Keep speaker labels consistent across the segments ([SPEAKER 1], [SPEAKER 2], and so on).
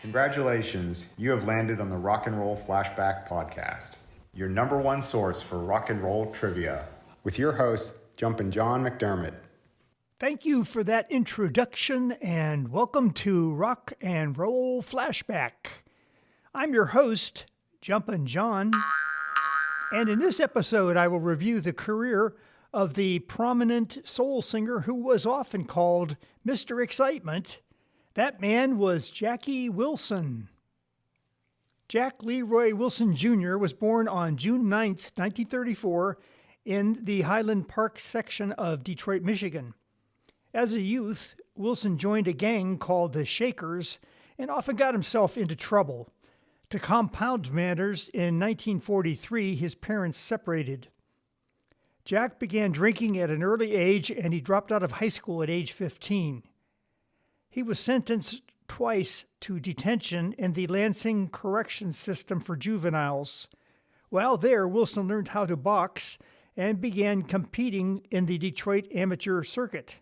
[SPEAKER 1] Congratulations, you have landed on the Rock and Roll Flashback podcast, your number one source for rock and roll trivia, with your host, Jumpin John McDermott.
[SPEAKER 2] Thank you for that introduction and welcome to Rock and Roll Flashback. I'm your host, Jumpin John, and in this episode I will review the career of the prominent soul singer who was often called Mr. Excitement. That man was Jackie Wilson. Jack Leroy Wilson Jr. was born on June 9th, 1934, in the Highland Park section of Detroit, Michigan. As a youth, Wilson joined a gang called the Shakers and often got himself into trouble. To compound matters, in 1943, his parents separated. Jack began drinking at an early age and he dropped out of high school at age 15. He was sentenced twice to detention in the Lansing Correction System for juveniles. While there, Wilson learned how to box and began competing in the Detroit amateur circuit.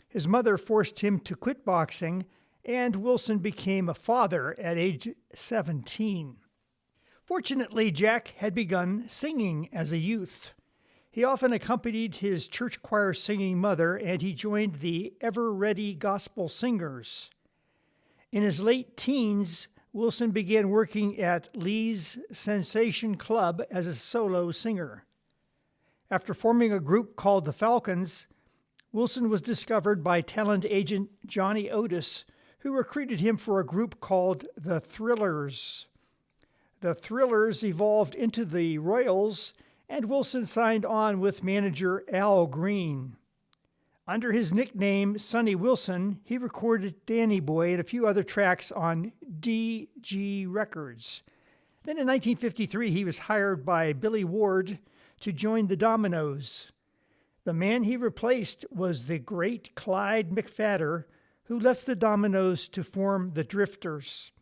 [SPEAKER 2] His mother forced him to quit boxing, and Wilson became a father at age 17. Fortunately, Jack had begun singing as a youth. He often accompanied his church choir singing mother, and he joined the Ever Ready Gospel Singers. In his late teens, Wilson began working at Lee's Sensation Club as a solo singer. After forming a group called the Falcons, Wilson was discovered by talent agent Johnny Otis, who recruited him for a group called the Thrillers. The Thrillers evolved into the Royals, and Wilson signed on with manager Al Green. Under his nickname Sonny Wilson, he recorded Danny Boy and a few other tracks on DG Records. Then in 1953, he was hired by Billy Ward to join the Dominoes. The man he replaced was the great Clyde McPhatter, who left the Dominoes to form the Drifters.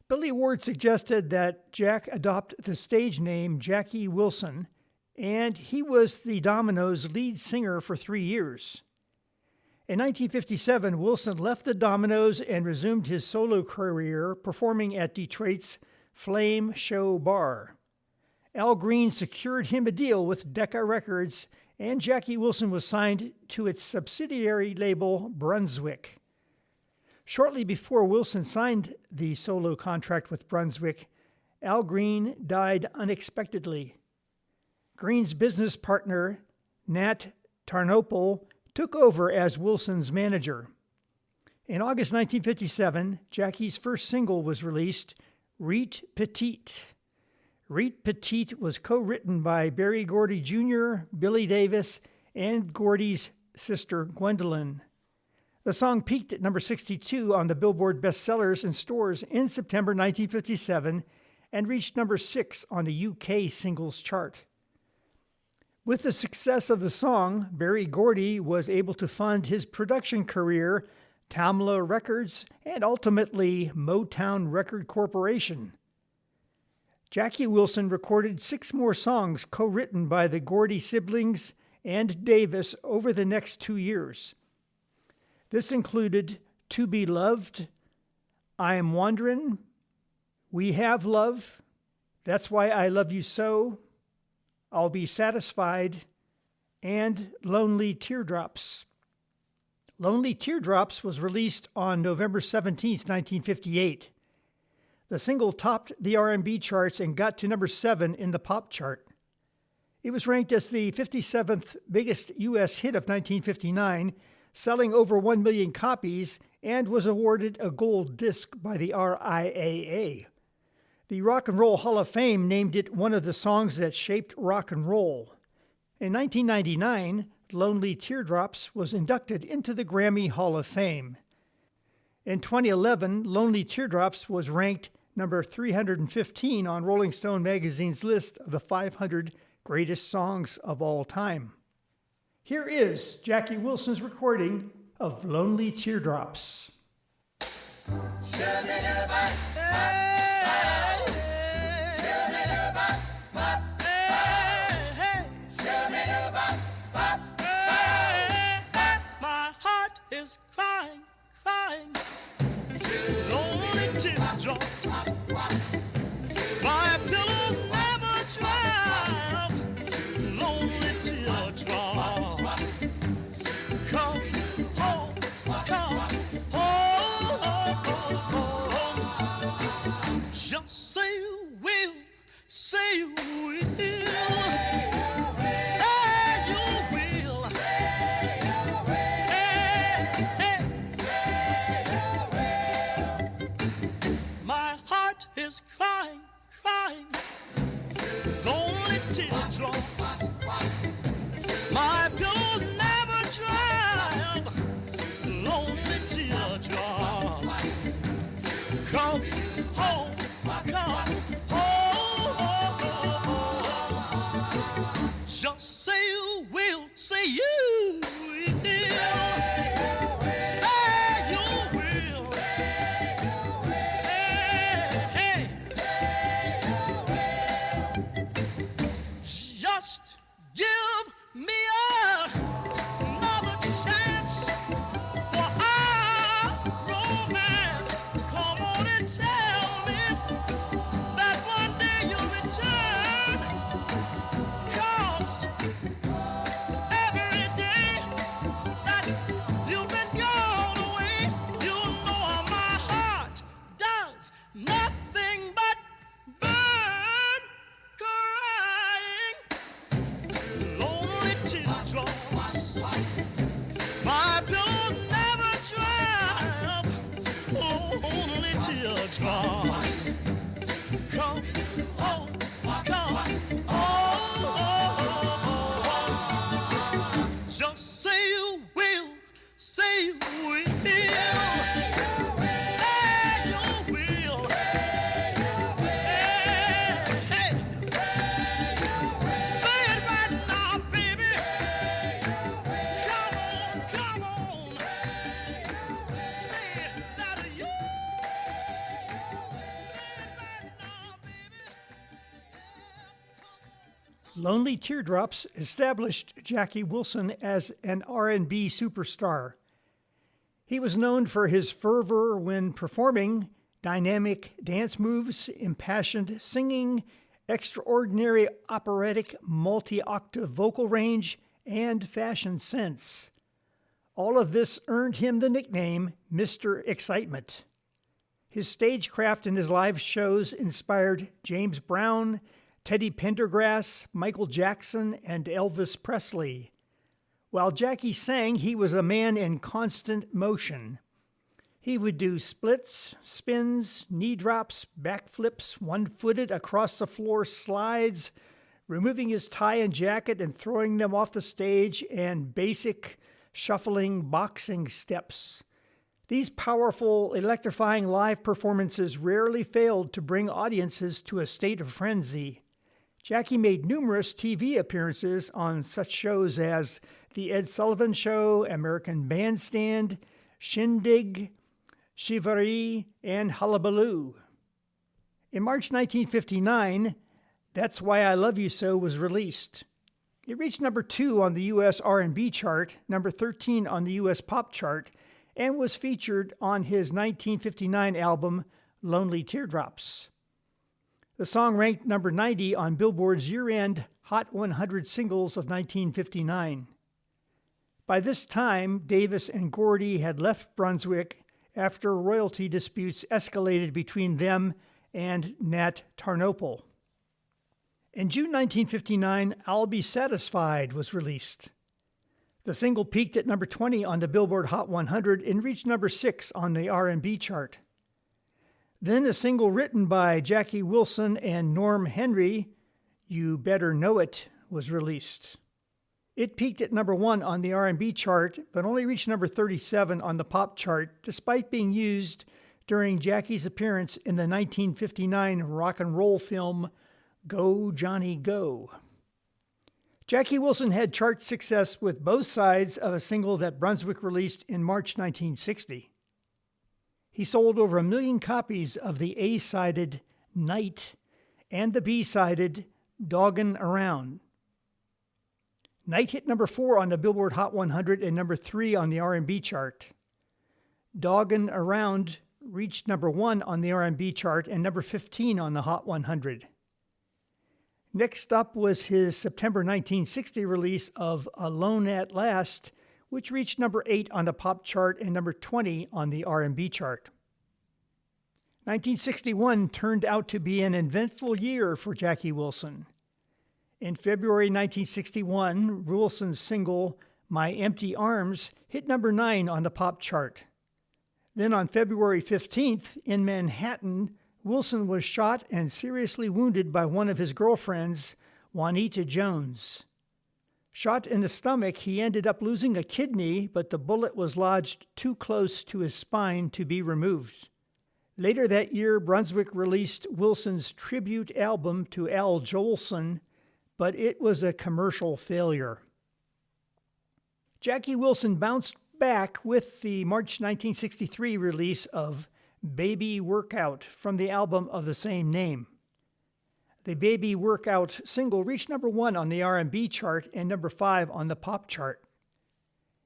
[SPEAKER 2] Billy Ward suggested that Jack adopt the stage name Jackie Wilson, and he was the Dominoes' lead singer for 3 years. In 1957, Wilson left the Dominoes and resumed his solo career, performing at Detroit's Flame Show Bar. Al Green secured him a deal with Decca Records, and Jackie Wilson was signed to its subsidiary label, Brunswick. Shortly before Wilson signed the solo contract with Brunswick, Al Green died unexpectedly. Green's business partner, Nat Tarnopol, took over as Wilson's manager. In August 1957, Jackie's first single was released, Reet Petite. Reet Petite was co-written by Berry Gordy Jr., Billy Davis, and Gordy's sister Gwendolyn. The song peaked at number 62 on the Billboard bestsellers in stores in September 1957 and reached number 6 on the UK singles chart. With the success of the song, Berry Gordy was able to fund his production career, Tamla Records, and ultimately Motown Record Corporation. Jackie Wilson recorded 6 more songs co-written by the Gordy siblings and Davis over the next 2 years. This included To Be Loved, I Am Wand'rin', We Have Love, That's Why I Love You So, I'll Be Satisfied, and Lonely Teardrops. Lonely Teardrops was released on November 17, 1958. The single topped the R&B charts and got to number 7 in the pop chart. It was ranked as the 57th biggest U.S. hit of 1959, selling over 1 million copies, and was awarded a gold disc by the RIAA. The Rock and Roll Hall of Fame named it one of the songs that shaped rock and roll. In 1999, Lonely Teardrops was inducted into the Grammy Hall of Fame. In 2011, Lonely Teardrops was ranked number 315 on Rolling Stone magazine's list of the 500 greatest songs of all time. Here is Jackie Wilson's recording of Lonely Teardrops.
[SPEAKER 3] My heart is crying, crying. Lonely teardrops. Come home, come home. Just say you will, say you will. Say you will. Hey, just give me another chance for our romance. Come on and tell me that one day you'll return. 'Cause every day that you've been gone away, you know my heart does nothing but burn, crying. Lonely teardrops, my pillow never dry up. Lonely teardrops, come home, come home. Just say you will, say you will. Say you will. Hey, say it right now, baby. Come on. Say that you. Say it right now, baby.
[SPEAKER 2] Lonely Teardrops established Jackie Wilson as an R&B superstar. He was known for his fervor when performing, dynamic dance moves, impassioned singing, extraordinary operatic multi-octave vocal range, and fashion sense. All of this earned him the nickname Mr. Excitement. His stagecraft and his live shows inspired James Brown, Teddy Pendergrass, Michael Jackson, and Elvis Presley. While Jackie sang, he was a man in constant motion. He would do splits, spins, knee drops, backflips, one-footed across-the-floor slides, removing his tie and jacket and throwing them off the stage, and basic, shuffling boxing steps. These powerful, electrifying live performances rarely failed to bring audiences to a state of frenzy. Jackie made numerous TV appearances on such shows as The Ed Sullivan Show, American Bandstand, Shindig, Chivalry, and Hullabaloo. In March 1959, That's Why I Love You So was released. It reached number 2 on the U.S. R&B chart, number 13 on the U.S. pop chart, and was featured on his 1959 album, Lonely Teardrops. The song ranked number 90 on Billboard's year-end Hot 100 Singles of 1959. By this time, Davis and Gordy had left Brunswick after royalty disputes escalated between them and Nat Tarnopol. In June 1959, I'll Be Satisfied was released. The single peaked at number 20 on the Billboard Hot 100 and reached number 6 on the R&B chart. Then a single written by Jackie Wilson and Norm Henry, You Better Know It, was released. It peaked at number 1 on the R&B chart, but only reached number 37 on the pop chart, despite being used during Jackie's appearance in the 1959 rock and roll film Go, Johnny, Go. Jackie Wilson had chart success with both sides of a single that Brunswick released in March 1960. He sold over 1 million copies of the A-sided Night and the B-sided Doggin' Around. Night hit number 4 on the Billboard Hot 100 and number 3 on the R&B chart. Doggin' Around reached number 1 on the R&B chart and number 15 on the Hot 100. Next up was his September 1960 release of Alone at Last, which reached number 8 on the pop chart and number 20 on the R&B chart. 1961 turned out to be an eventful year for Jackie Wilson. In February 1961, Wilson's single, My Empty Arms, hit number 9 on the pop chart. Then on February 15th, in Manhattan, Wilson was shot and seriously wounded by one of his girlfriends, Juanita Jones. Shot in the stomach, he ended up losing a kidney, but the bullet was lodged too close to his spine to be removed. Later that year, Brunswick released Wilson's tribute album to Al Jolson, but it was a commercial failure. Jackie Wilson bounced back with the March 1963 release of Baby Workout from the album of the same name. The Baby Workout single reached number 1 on the R&B chart and number 5 on the pop chart.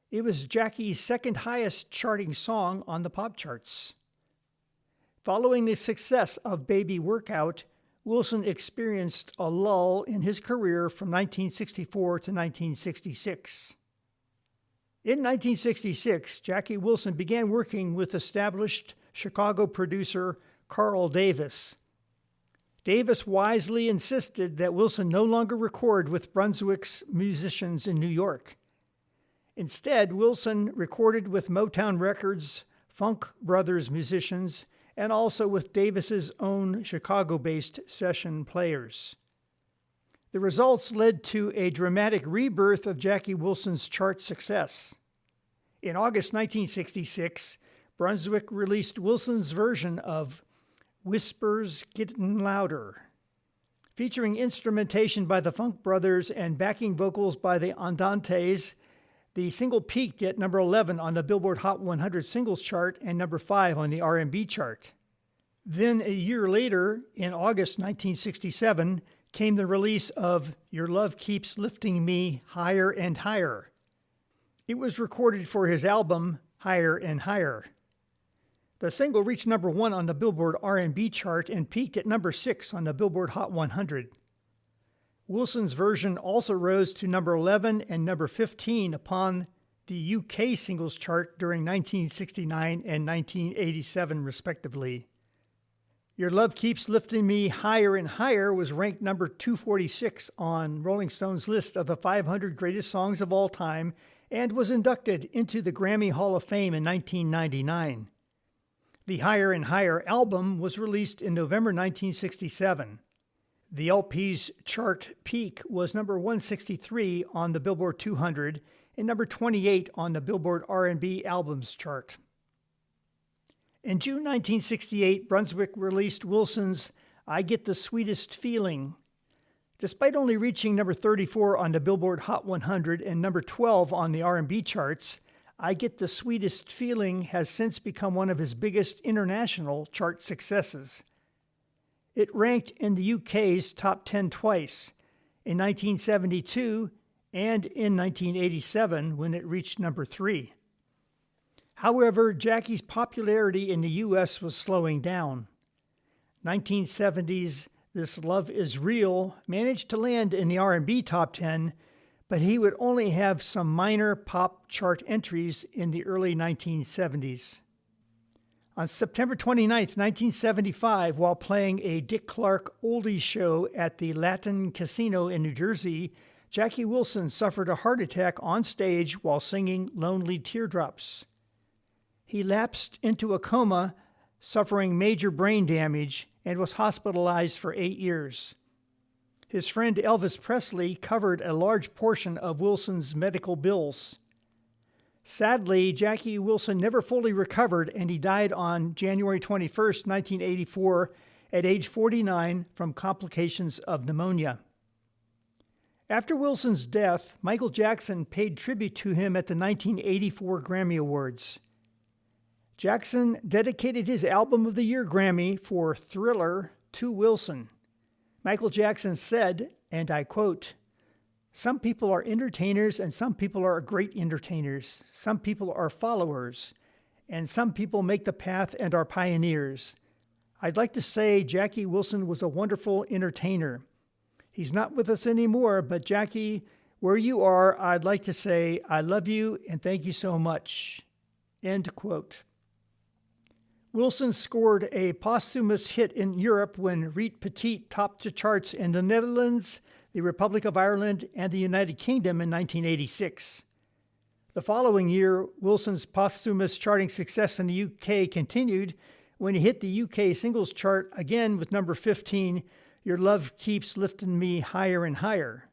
[SPEAKER 2] It was Jackie's second highest charting song on the pop charts. Following the success of Baby Workout, Wilson experienced a lull in his career from 1964 to 1966. In 1966, Jackie Wilson began working with established Chicago producer Carl Davis. Davis wisely insisted that Wilson no longer record with Brunswick's musicians in New York. Instead, Wilson recorded with Motown Records' Funk Brothers musicians and also with Davis's own Chicago-based session players. The results led to a dramatic rebirth of Jackie Wilson's chart success. In August 1966, Brunswick released Wilson's version of Whispers Gettin' Louder. Featuring instrumentation by the Funk Brothers and backing vocals by the Andantes, the single peaked at number 11 on the Billboard Hot 100 singles chart and number 5 on the R&B chart. Then a year later, in August 1967, came the release of Your Love Keeps Lifting Me Higher and Higher. It was recorded for his album Higher and Higher. The single reached number 1 on the Billboard R&B chart and peaked at number 6 on the Billboard Hot 100. Wilson's version also rose to number 11 and number 15 upon the UK singles chart during 1969 and 1987, respectively. Your Love Keeps Lifting Me Higher and Higher was ranked number 246 on Rolling Stone's list of the 500 greatest songs of all time and was inducted into the Grammy Hall of Fame in 1999. The Higher and Higher album was released in November 1967. The LP's chart peak was number 163 on the Billboard 200 and number 28 on the Billboard R&B Albums chart. In June 1968, Brunswick released Wilson's I Get the Sweetest Feeling. Despite only reaching number 34 on the Billboard Hot 100 and number 12 on the R&B charts, I Get the Sweetest Feeling has since become one of his biggest international chart successes. It ranked in the UK's top 10 twice, in 1972 and in 1987 when it reached number 3. However, Jackie's popularity in the US was slowing down. 1970's This Love Is Real managed to land in the R&B top 10, but he would only have some minor pop chart entries in the early 1970s. On September 29, 1975, while playing a Dick Clark oldies show at the Latin Casino in New Jersey, Jackie Wilson suffered a heart attack on stage while singing Lonely Teardrops. He lapsed into a coma, suffering major brain damage, and was hospitalized for 8 years. His friend Elvis Presley covered a large portion of Wilson's medical bills. Sadly, Jackie Wilson never fully recovered, and he died on January 21, 1984, at age 49 from complications of pneumonia. After Wilson's death, Michael Jackson paid tribute to him at the 1984 Grammy Awards. Jackson dedicated his Album of the Year Grammy for Thriller to Wilson. Michael Jackson said, and I quote, "Some people are entertainers and some people are great entertainers. Some people are followers, and some people make the path and are pioneers. I'd like to say Jackie Wilson was a wonderful entertainer. He's not with us anymore, but Jackie, where you are, I'd like to say I love you and thank you so much." End quote. Wilson scored a posthumous hit in Europe when Riet Petit topped the charts in the Netherlands, the Republic of Ireland, and the United Kingdom in 1986. The following year, Wilson's posthumous charting success in the UK continued when he hit the UK singles chart again with number 15, Your Love Keeps Lifting Me Higher and Higher.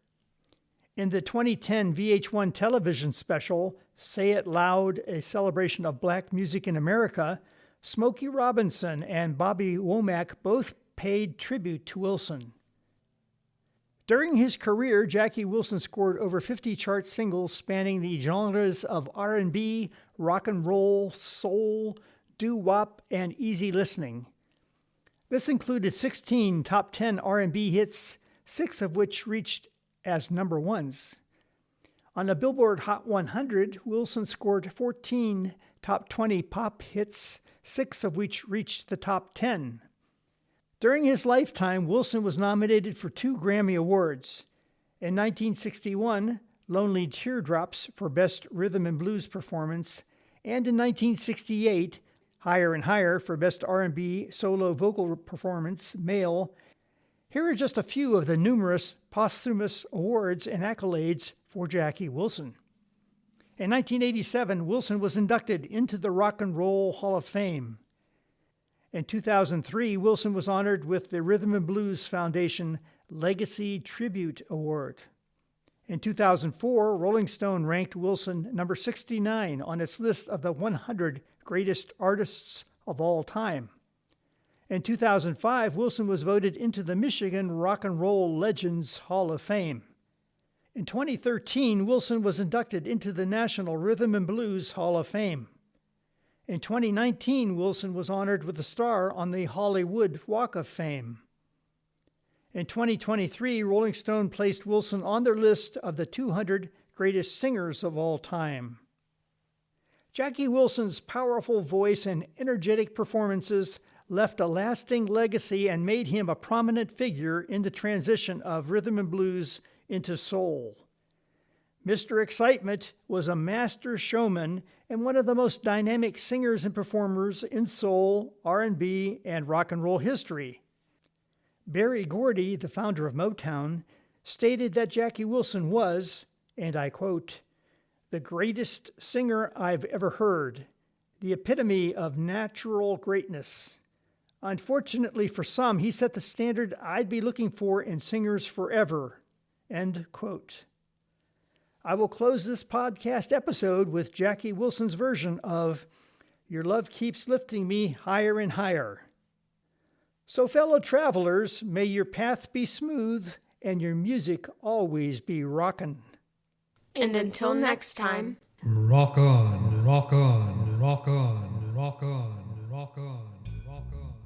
[SPEAKER 2] In the 2010 VH1 television special, Say It Loud, a celebration of black music in America, Smokey Robinson and Bobby Womack both paid tribute to Wilson. During his career, Jackie Wilson scored over 50 chart singles spanning the genres of R&B, rock and roll, soul, doo-wop, and easy listening. This included 16 top 10 R&B hits, 6 of which reached as number ones. On the Billboard Hot 100, Wilson scored 14 top 20 pop hits, 6 of which reached the top 10. During his lifetime, Wilson was nominated for 2 Grammy Awards. In 1961, Lonely Teardrops for Best Rhythm and Blues Performance, and in 1968, Higher and Higher for Best R&B Solo Vocal Performance, Male. Here are just a few of the numerous posthumous awards and accolades for Jackie Wilson. In 1987, Wilson was inducted into the Rock and Roll Hall of Fame. In 2003, Wilson was honored with the Rhythm and Blues Foundation Legacy Tribute Award. In 2004, Rolling Stone ranked Wilson number 69 on its list of the 100 greatest artists of all time. In 2005, Wilson was voted into the Michigan Rock and Roll Legends Hall of Fame. In 2013, Wilson was inducted into the National Rhythm and Blues Hall of Fame. In 2019, Wilson was honored with a star on the Hollywood Walk of Fame. In 2023, Rolling Stone placed Wilson on their list of the 200 greatest singers of all time. Jackie Wilson's powerful voice and energetic performances left a lasting legacy and made him a prominent figure in the transition of rhythm and blues into soul. Mr. Excitement was a master showman and one of the most dynamic singers and performers in soul, R&B, and rock and roll history. Berry Gordy, the founder of Motown, stated that Jackie Wilson was, and I quote, "the greatest singer I've ever heard, the epitome of natural greatness. Unfortunately for some, he set the standard I'd be looking for in singers forever." End quote. I will close this podcast episode with Jackie Wilson's version of "Your Love Keeps Lifting Me Higher and Higher." So fellow travelers, may your path be smooth and your music always be rockin'.
[SPEAKER 4] And until next time,
[SPEAKER 5] rock on, rock on, rock on, rock on, rock on, rock on.